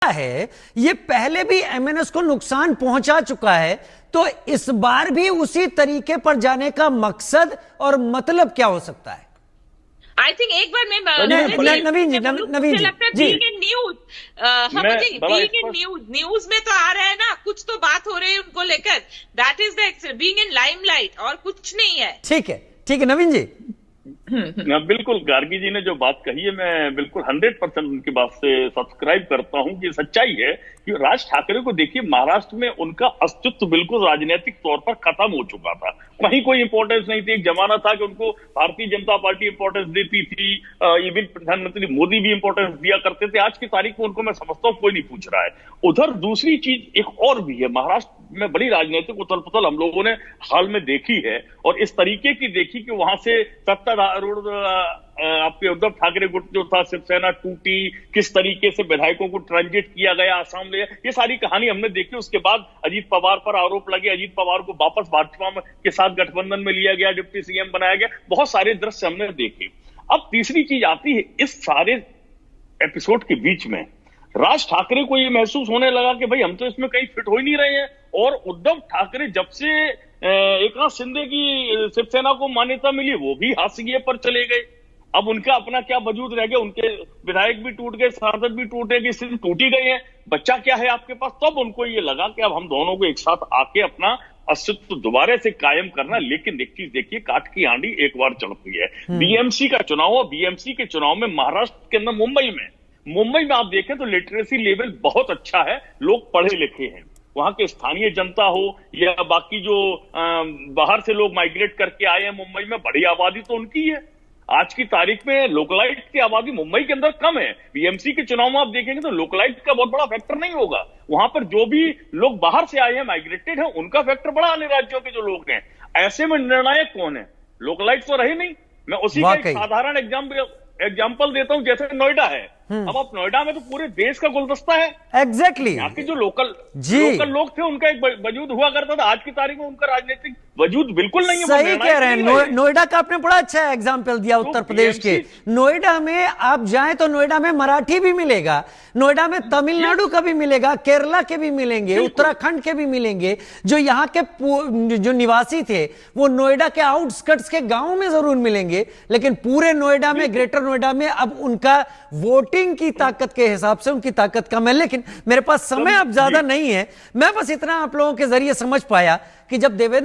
है, ये पहले भी एमएनएस को नुकसान पहुंचा चुका है, तो इस बार भी उसी तरीके पर जाने का मकसद और मतलब क्या हो सकता है? आई थिंक एक बार मैं नवीन जी न्यूज में तो आ रहा है ना, कुछ तो बात हो रही है उनको लेकर, that is the being in limelight, और कुछ नहीं है। ठीक है नवीन जी। बिल्कुल, गार्गी जी ने जो बात कही है, मैं बिल्कुल 100% उनकी बात से सब्सक्राइब करता हूं कि सच्चाई है कि राज ठाकरे को देखिए, महाराष्ट्र में उनका अस्तित्व बिल्कुल राजनीतिक तौर पर खत्म हो चुका था। कहीं कोई इंपॉर्टेंस नहीं थी। एक जमाना था कि उनको भारतीय जनता पार्टी इंपॉर्टेंस देती थी, इवन प्रधानमंत्री मोदी भी इंपॉर्टेंस दिया करते थे। आज की तारीख में उनको मैं समझता हूँ कोई नहीं पूछ रहा है। उधर दूसरी चीज एक और भी है, महाराष्ट्र में बड़ी राजनीतिक उथल पुथल हम लोगों ने हाल में देखी है, और इस तरीके की देखी कि वहां से सत्तारूढ़ आपके उद्धव ठाकरे गुट जो था, शिवसेना टूटी, किस तरीके से विधायकों को ट्रांजिट किया गया, आसाम ले, ये सारी कहानी हमने देखी। उसके बाद अजीत पवार पर आरोप लगे, अजीत पवार को वापस भाजपा के साथ गठबंधन में लिया गया, डिप्टी सीएम बनाया गया, बहुत सारे दृश्य हमने देखे। अब तीसरी चीज आती है, इस सारे एपिसोड के बीच में राज ठाकरे को ये महसूस होने लगा कि भाई हम तो इसमें कहीं फिट हो ही नहीं रहे हैं, और उद्धव ठाकरे जब से एकनाथ शिंदे की शिवसेना को मान्यता मिली, वो भी हाशिए पर चले गए। अब उनका अपना क्या वजूद रह गया? उनके विधायक भी टूट गए, सांसद भी टूटे गए, स्थिति टूटी गई है, बच्चा क्या है आपके पास? तब उनको ये लगा कि अब हम दोनों को एक साथ आके अपना अस्तित्व दोबारा से कायम करना। लेकिन एक चीज देखिए, काठ की हांडी एक बार चढ़ती है। बीएमसी का चुनाव, बीएमसी के चुनाव में महाराष्ट्र के अंदर मुंबई में आप देखें तो लिटरेसी लेवल बहुत अच्छा है, लोग पढ़े लिखे हैं। वहां के स्थानीय जनता हो या बाकी जो बाहर से लोग माइग्रेट करके आए हैं मुंबई में, बड़ी आबादी तो उनकी है। आज की तारीख में लोकलाइट की आबादी मुंबई के अंदर कम है। बीएमसी के चुनाव में आप देखेंगे तो लोकलाइट का बहुत बड़ा फैक्टर नहीं होगा। वहां पर जो भी लोग बाहर से आए हैं, माइग्रेटेड हैं, उनका फैक्टर बड़ा, अन्य राज्यों के जो लोग हैं। ऐसे में निर्णायक कौन है? लोकलाइट तो रहे नहीं। मैं उसी का एक साधारण एग्जाम्पल देता हूं, जैसे नोएडा है। अब आप नोएडा में तो पूरे देश का गुलदस्ता है। एग्जैक्टली यहाँ के जो लोकल लोग थे, उनका एक वजूद हुआ करता था। आज की तारीख में उनका राजनीतिक वजूद बिल्कुल नहीं है। सही कह रहे हैं। नोएडा का आपने बड़ा अच्छा एग्जाम्पल दिया, उत्तर प्रदेश के। नोएडा में आप जाएं तो नोएडा में मराठी भी मिलेगा, नोएडा में तमिलनाडु का भी मिलेगा, केरला के भी मिलेंगे, उत्तराखंड के भी मिलेंगे। जो यहाँ के जो निवासी थे वो नोएडा के आउटस्कर्ट्स के गांव में जरूर मिलेंगे, लेकिन पूरे नोएडा में, ग्रेटर नोएडा में अब उनका वोटिंग की ताकत के हिसाब से उनकी ताकत कम है। लेकिन मेरे पास समय अब ज्यादा नहीं है, मैं बस इतना आप लोगों के जरिए समझ पाया कि जब देवेंद्र